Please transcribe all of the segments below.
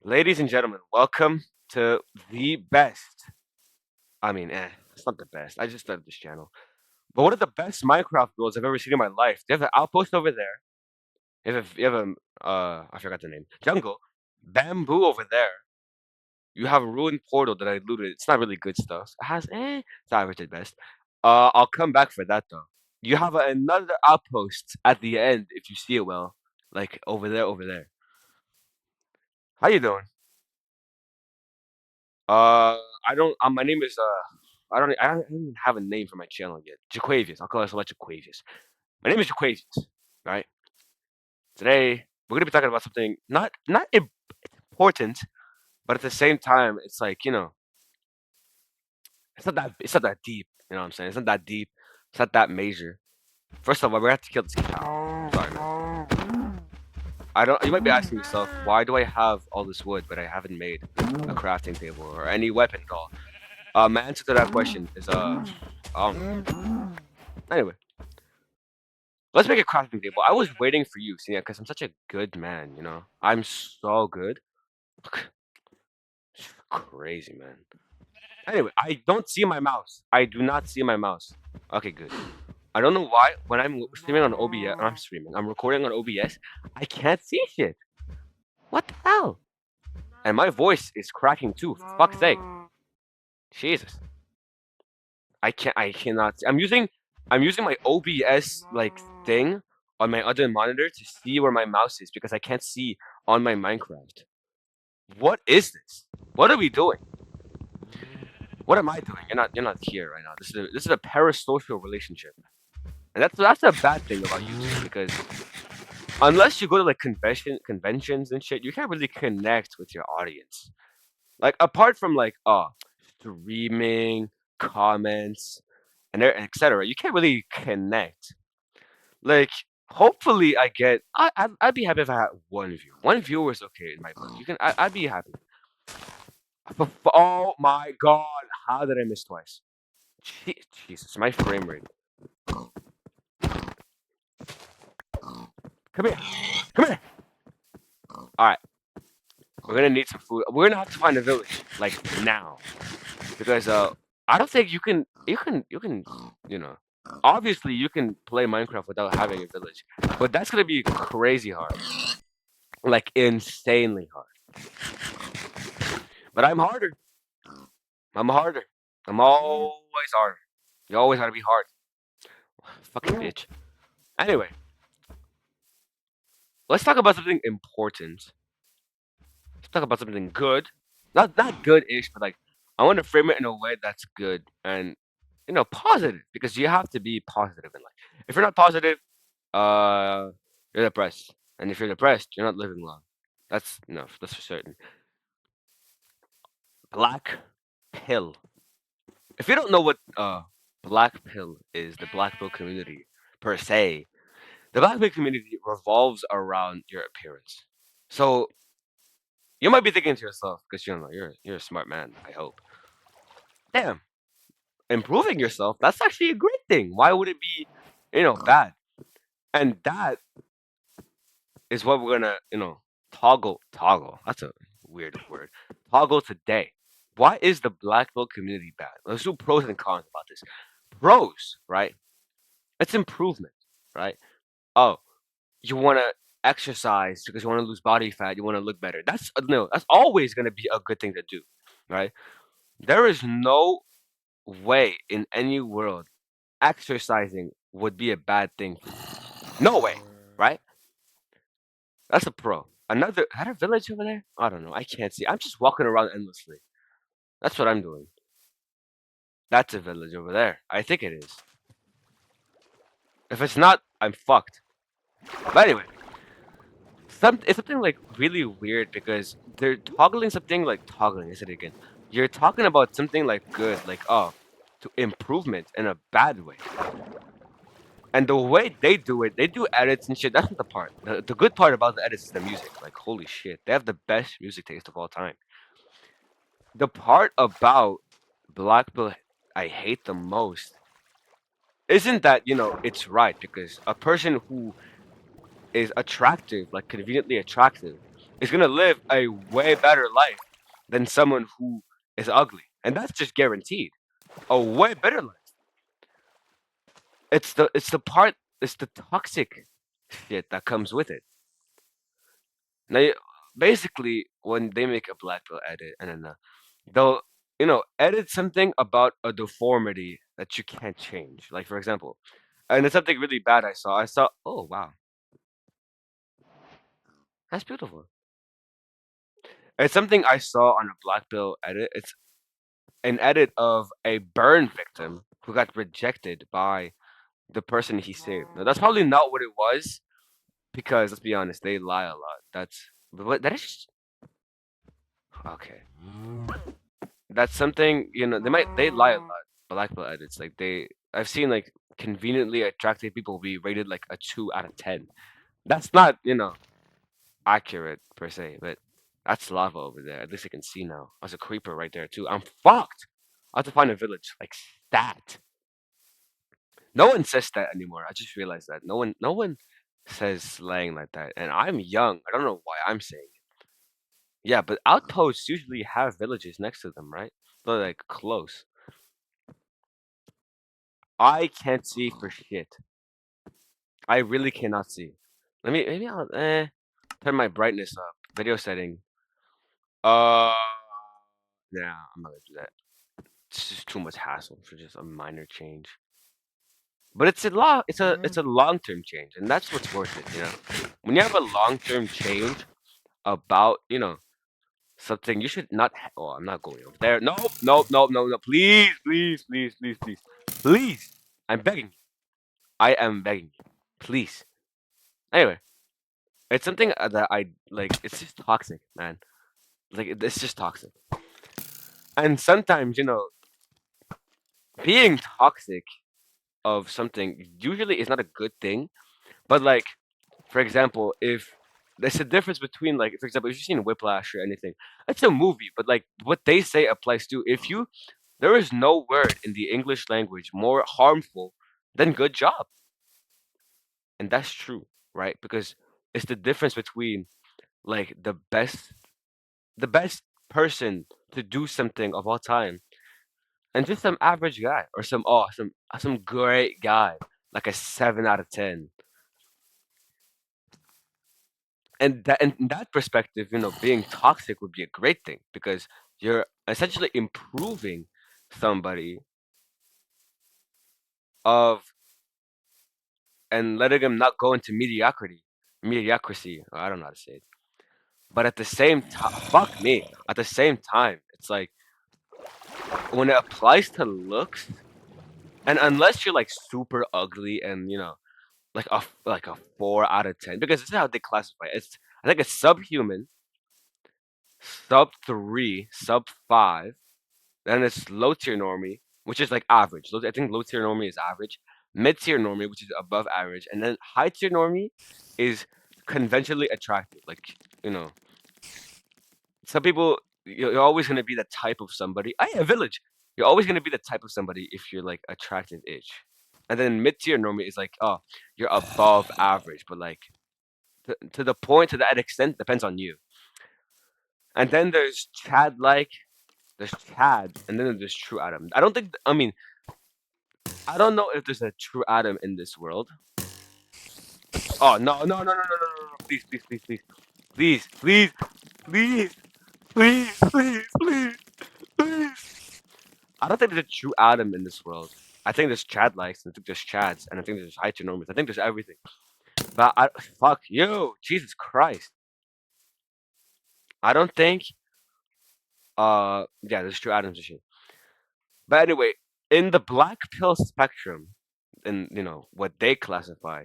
Ladies and gentlemen, welcome to the best. It's not the best. I just started this channel. But one of the best Minecraft builds I've ever seen in my life. They have an outpost over there. I forgot the name. Jungle. Bamboo over there. You have a ruined portal that I looted. It's not really good stuff. It's average at best. I'll come back for that though. You have another outpost at the end if you see it well. Like over there. How you doing? Uh, I don't. My name is. I don't even have a name for my channel yet. Jaquavius. I'll call myself Jaquavius. My name is Jaquavius. Right. Today we're gonna be talking about something not important, but at the same time, it's like it's not that deep. You know what I'm saying? It's not that deep. It's not that major. First of all, we have to kill this cow. Sorry, man. I don't. You might be asking yourself, why do I have all this wood, but I haven't made a crafting table or any weapon at all? My answer to that question is anyway, let's make a crafting table. I was waiting for you, see, because I'm such a good man. I'm so good. Crazy man. Anyway, I don't see my mouse. I do not see my mouse. Okay, good. I don't know why when I'm streaming on OBS, I'm streaming. I'm recording on OBS. I can't see shit. What the hell? And my voice is cracking too. For fuck's sake. Jesus. I can't. I cannot. I'm using my OBS like thing on my other monitor to see where my mouse is because I can't see on my Minecraft. What is this? What are we doing? What am I doing? You're not here right now. This is a parasocial relationship, and that's a bad thing about YouTube because unless you go to like conventions and shit, you can't really connect with your audience. Like apart from like streaming, comments, and etc. You can't really connect. Like, hopefully, I'd be happy if I had one view. One viewer is okay in my book. I'd be happy. Oh my god, how did I miss twice? Jesus, my frame rate. Come here, come here. All right, we're gonna need some food. We're gonna have to find a village like now because I don't think you can. You know, obviously you can play Minecraft without having a village, but that's gonna be crazy hard, like insanely hard. But I'm harder. I'm harder. I'm always harder. You always gotta be hard. Fucking bitch. Anyway, let's talk about something important. Let's talk about something good. Not good-ish, but like I want to frame it in a way that's good and positive because you have to be positive in life. If you're not positive, uh, you're depressed, and if you're depressed, you're not living long. That's for certain. Black pill. If you don't know what black pill is, the black pill community per se, the black pill community revolves around your appearance. So you might be thinking to yourself, because you're a smart man, I hope. Damn, improving yourself, that's actually a great thing. Why would it be, bad? And that is what we're gonna, toggle. That's a weird word. Toggle today. Why is the black pill community bad? Let's do pros and cons about this. Pros, right? It's improvement, right? Oh, you want to exercise because you want to lose body fat, you want to look better. That's no, that's always going to be a good thing to do, right? There is no way in any world exercising would be a bad thing. No way, right? That's a pro. Another, is that a village over there? I don't know. I can't see. I'm just walking around endlessly. That's what I'm doing. That's a village over there. I think it is. If it's not, I'm fucked. But anyway, it's something like really weird because they're toggling something like toggling. Is it again? You're talking about something like good, like to improvement in a bad way. And the way they do it, they do edits and shit. That's not the part. The good part about the edits is the music. Like holy shit, they have the best music taste of all time. The part about Black Bill I hate the most isn't that it's right because a person who is attractive, like conveniently attractive, is gonna live a way better life than someone who is ugly, and that's just guaranteed. A way better life. It's the toxic shit that comes with it. Now, basically, when they make a black pill edit, and then they'll edit something about a deformity that you can't change. Like for example, and it's something really bad I saw. Oh wow, that's beautiful. It's something I saw on a black pill edit. It's an edit of a burn victim who got rejected by the person he saved. Now that's probably not what it was because let's be honest, they lie a lot. That's but that is just okay. That's something they lie a lot. Black pill edits like I've seen like conveniently attractive people be rated like a 2 out of 10. That's not accurate per se, but that's lava over there. At least I can see now. There's a creeper right there too. I'm fucked. I have to find a village like that. No one says that anymore. I just realized that no one says slang like that. And I'm young. I don't know why I'm saying it. Yeah, but outposts usually have villages next to them, right? They're like close. I can't see for shit. I really cannot see. Maybe I'll turn my brightness up. Video setting. Uh nah, I'm not gonna do that. It's just too much hassle for just a minor change. But it's a long-term change, and that's what's worth it. When you have a long-term change about, something you should not oh, I'm not going over there. Nope, nope, nope, no, no. Please, please, please, please, please. Please. I'm begging you. I am begging you. Please. Anyway, it's something that I like. It's just toxic, man. Like it's just toxic. And sometimes, being toxic of something usually is not a good thing. But like, for example, if there's a difference between like, for example, if you've seen Whiplash or anything, it's a movie, but like what they say applies to if you there is no word in the English language more harmful than good job. And that's true, right? Because it's the difference between like the best person to do something of all time and just some average guy or some great guy like a 7 out of 10. And that in that perspective, being toxic would be a great thing because you're essentially improving somebody of and letting them not go into mediocrity. I don't know how to say it. But at the same time, fuck me. At the same time, it's like when it applies to looks, and unless you're like super ugly and like a 4 out of 10, because this is how they classify it. I think it's subhuman, sub three, sub five. Then it's low tier normie, which is like average. I think low tier normie is average. Mid tier normie, which is above average, and then high tier normie is conventionally attractive. Like you know, some people you're always gonna be the type of somebody. A village. You're always gonna be the type of somebody if you're like attractive-ish. And then mid tier normie is like, oh, you're above average, but like to the point to that extent depends on you. And then there's Chad like, there's Chads, and then there's True Adam. I don't think. I mean, I don't know if there's a true Adam in this world. Oh no no no no no no no no! Please please please please please please please please please please please! I don't think there's a true Adam in this world. I think there's Chad likes, and I think there's Chads, and I think there's Hypernormies. I think there's everything. But fuck you, Jesus Christ! I don't think. Yeah, there's true Adams and shit. But anyway, in the black pill spectrum, and what they classify,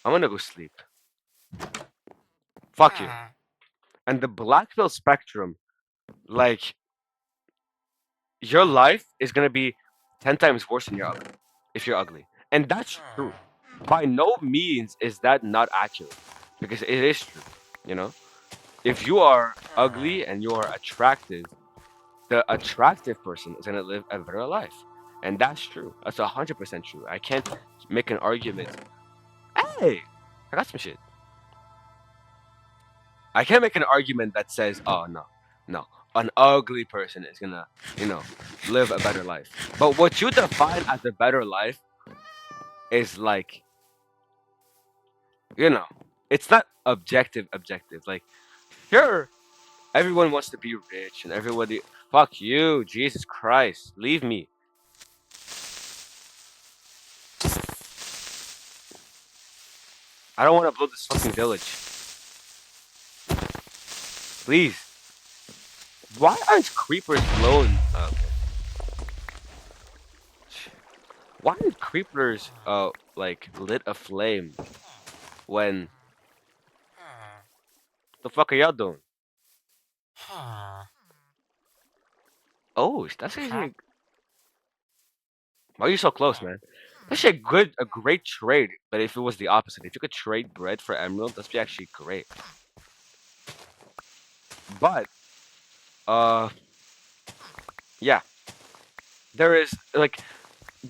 I'm gonna go sleep. Fuck you. And the black pill spectrum, like your life is gonna be 10 times worse than if you're ugly, and that's true. By no means is that not accurate, because it is true. You know, if you are ugly and you are attractive, the attractive person is gonna live a better life, and that's true. That's 100% true. I can't make an argument. Hey, I got some shit. I can't make an argument that says, "Oh no, no, an ugly person is gonna, you know, live a better life." But what you define as a better life is like, you know, it's not objective. Objective. Like, sure, everyone wants to be rich, and everybody. Fuck you, Jesus Christ, leave me. I don't want to blow this fucking village. Please. Why aren't creepers blown? Okay. Why aren't creepers like lit aflame when the fuck are y'all doing? Oh, that's actually why are you so close, man? That's actually a great trade. But if it was the opposite, if you could trade bread for emerald, that's be actually great. But uh, yeah, there is like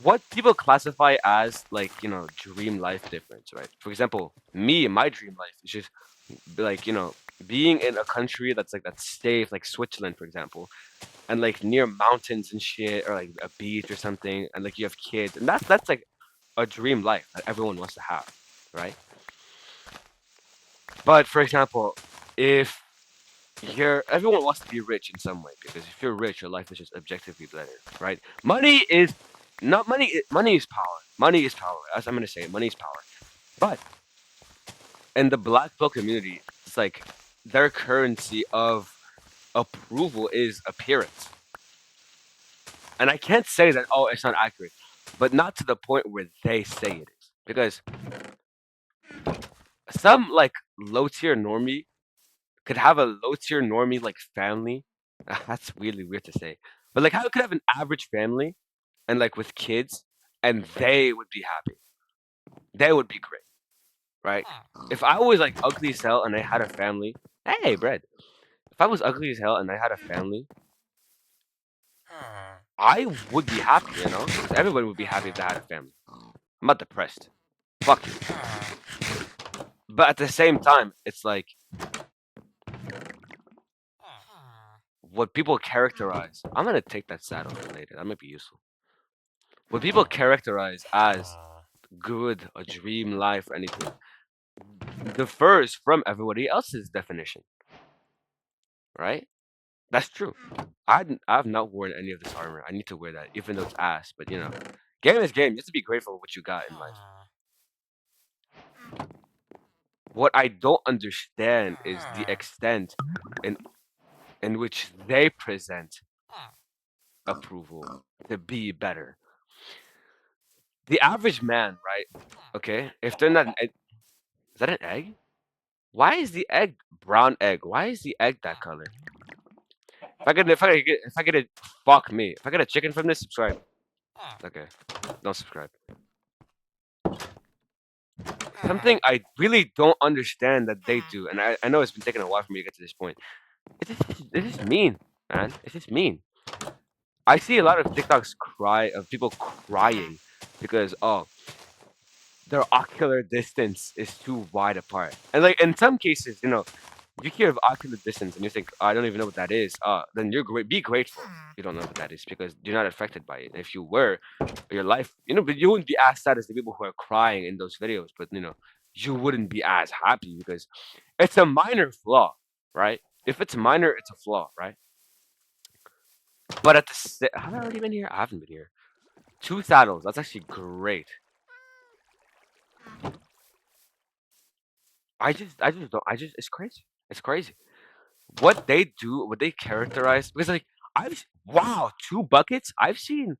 what people classify as like dream life difference, right? For example, me, my dream life is just like being in a country that's safe, like Switzerland, for example, and like near mountains and shit, or like a beach or something, and like you have kids, and that's like a dream life that everyone wants to have, right? But for example, if everyone wants to be rich in some way because if you're rich, your life is just objectively better, right? Money is not money. Money is power. Money is power. As I'm gonna say, money is power. But in the black pill community, it's like their currency of approval is appearance. And I can't say that, oh, it's not accurate, but not to the point where they say it is. Because some like low tier normie could have a low tier normie like family. That's really weird to say. But like how could have an average family and like with kids and they would be happy. They would be great, right? If I was like ugly as hell and I had a family, hey, bread. If I was ugly as hell and I had a family, I would be happy, because everybody would be happy if they had a family. I'm not depressed. Fuck you. But at the same time, it's like what people characterize. I'm gonna take that saddle for later. That might be useful. What people characterize as good, a dream life, or anything differs from everybody else's definition, right? That's true. I've not worn any of this armor. I need to wear that, even though it's ass. But game is game. You have to be grateful for what you got in life. What I don't understand is the extent in in which they present approval to be better. The average man, right? Okay, if they're not an egg, is that an egg? Why is the egg brown egg? Why is the egg that color? If I get it, fuck me. If I get a chicken from this, subscribe. Okay, don't subscribe. Something I really don't understand that they do, and I know it's been taking a while for me to get to this point. It's just mean, man. It's just mean. I see a lot of TikToks of people crying because their ocular distance is too wide apart. And like in some cases, if you hear of ocular distance and you think, "Oh, I don't even know what that is," then you're great. Be grateful you don't know what that is because you're not affected by it. If you were, your life, but you wouldn't be as sad as the people who are crying in those videos. But you wouldn't be as happy because it's a minor flaw, right? If it's minor, it's a flaw, right? But have I already been here? I haven't been here. Two saddles. That's actually great. I just don't. It's crazy. It's crazy. What they do, what they characterize, because like wow, 2 buckets. I've seen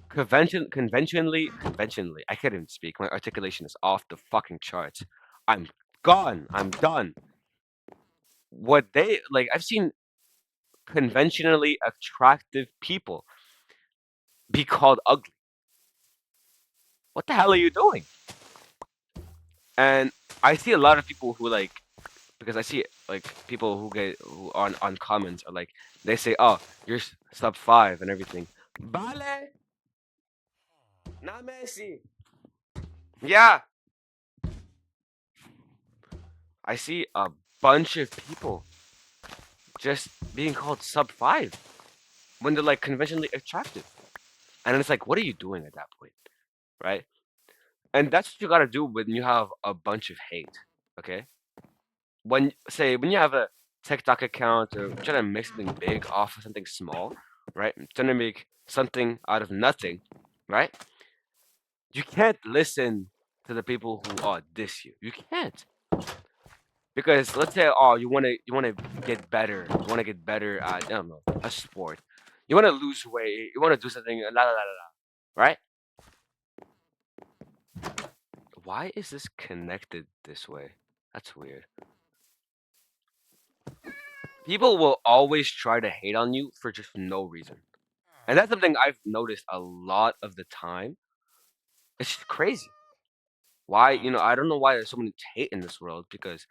conventionally. I can't even speak. My articulation is off the fucking charts. I'm gone. I'm done. What they like, I've seen conventionally attractive people be called ugly. What the hell are you doing? And I see a lot of people who like because I see like people who on comments are like they say, "Oh, you're sub 5 and everything." Vale, not Messi. Yeah, I see. bunch of people just being called sub 5 when they're like conventionally attractive. And it's like, what are you doing at that point? Right? And that's what you gotta do when you have a bunch of hate. Okay? When you have a TikTok account or trying to make something big off of something small, right? Trying to make something out of nothing, right? You can't listen to the people who diss you. You can't. Because let's say, you wanna get better. You wanna get better at, I don't know, a sport. You wanna lose weight. You wanna do something. La la la la la. Right? Why is this connected this way? That's weird. People will always try to hate on you for just no reason, and that's something I've noticed a lot of the time. It's just crazy. Why? I don't know why there's so much hate in this world because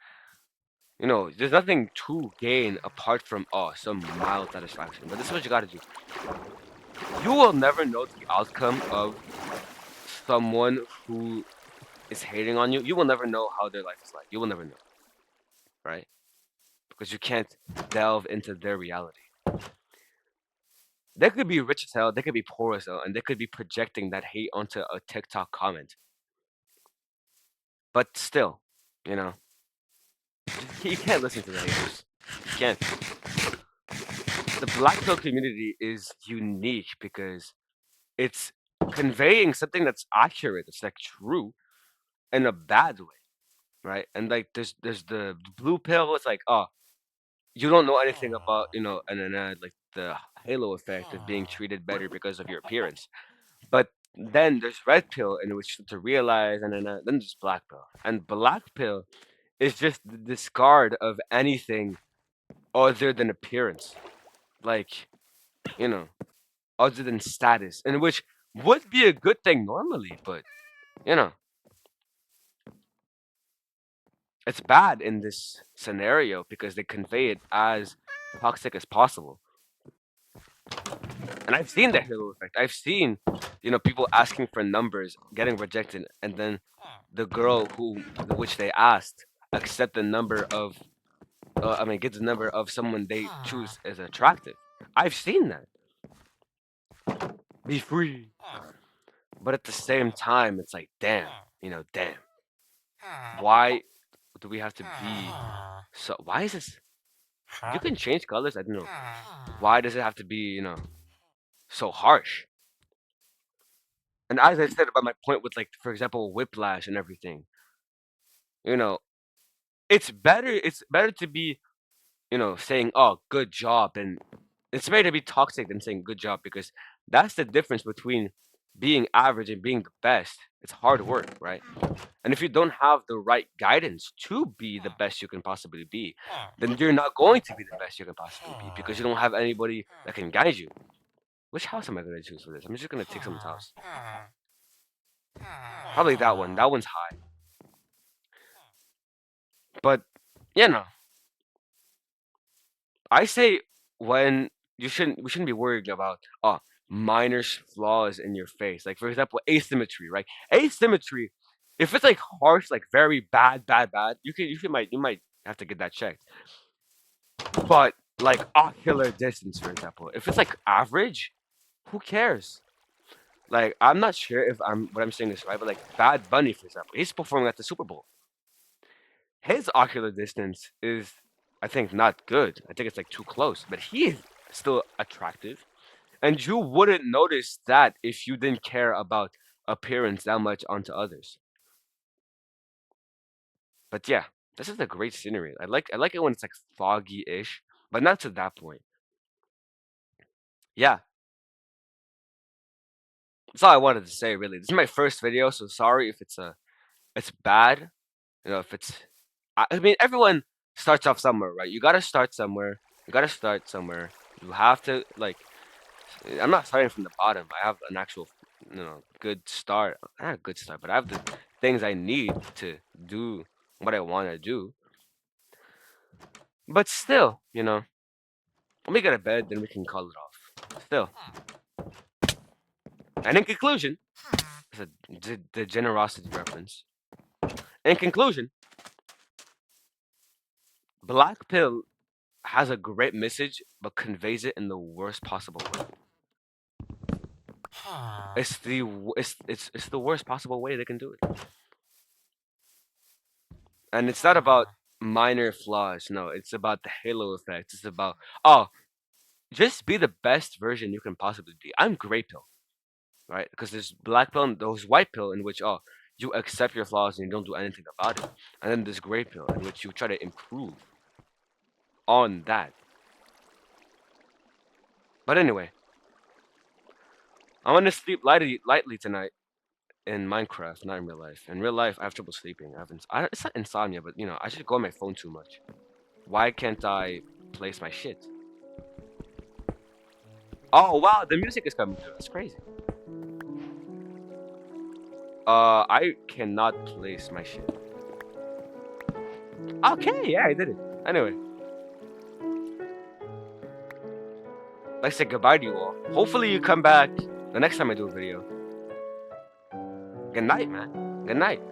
there's nothing to gain apart from some mild satisfaction. But this is what you gotta do. You will never know the outcome of someone who is hating on you. You will never know how their life is like. You will never know, right? Because you can't delve into their reality. They could be rich as hell, they could be poor as hell, and they could be projecting that hate onto a TikTok comment. But still, you know, you can't listen to the haters. You can't. The black pill community is unique because it's conveying something that's accurate, it's like true in a bad way, right? And like there's the blue pill, it's like, you don't know anything about, like the halo effect of being treated better because of your appearance. But then there's red pill in which to realize, and then there's black pill. And black pill is just the discard of anything other than appearance. Like, you know, other than status, and which would be a good thing normally, but you know, it's bad in this scenario because they convey it as toxic as possible. And I've seen the halo effect. I've seen, people asking for numbers, getting rejected, and then the girl which they asked accept the number of, get the number of someone they choose as attractive. I've seen that. Be free. But at the same time, it's like, damn, damn. Why do we have to be so? Why is this? You can change colors. I don't know. Why does it have to be, so harsh? And as I said about my point with, like, for example, whiplash and everything, you know, it's better to be, saying, "Oh, good job," and it's better to be toxic than saying good job because that's the difference between being average and being the best. It's hard work, right? And if you don't have the right guidance to be the best you can possibly be, then you're not going to be the best you can possibly be because you don't have anybody that can guide you. Which house am I going to choose for this? I'm just going to take someone's house. Probably that one. That one's high. But, you know, I say when we shouldn't be worried about minor flaws in your face. Like for example, asymmetry, right? Asymmetry, if it's like harsh, like very bad, bad, bad, you might have to get that checked. But like ocular distance, for example, if it's like average, who cares? Like I'm not sure if what I'm saying is right, but like Bad Bunny, for example, he's performing at the Super Bowl. His ocular distance is, I think, not good. I think it's like too close, but he is still attractive. And you wouldn't notice that if you didn't care about appearance that much onto others. But yeah, this is a great scenery. I like it when it's like foggy-ish, but not to that point. Yeah, that's all I wanted to say really. This is my first video, so sorry if it's bad. If it's I mean everyone starts off somewhere, right? You gotta start somewhere. You gotta start somewhere. You have to like I'm not starting from the bottom. I have an actual, good start. Not a good start, but I have the things I need to do what I want to do. But still, let me get to bed, then we can call it off. Still, and in conclusion, it's the generosity reference. In conclusion, Black pill has a great message, but conveys it in the worst possible way. Huh. It's the worst possible way they can do it. And it's not about Huh. minor flaws. No, it's about the halo effect. It's about, oh, just be the best version you can possibly be. I'm gray pill, right? Because there's black pill and there's white pill in which, oh, you accept your flaws and you don't do anything about it. And then there's gray pill in which you try to improve on that. But anyway, I want to sleep lightly tonight in Minecraft, not in real life. In real life, I have trouble sleeping. It's not insomnia, but I just go on my phone too much. Why can't I place my shit? Oh wow, the music is coming through. That's crazy. I cannot place my shit. Okay, yeah, I did it. Anyway, let's say goodbye to you all. Hopefully you come back the next time I do a video. Good night, man. Good night.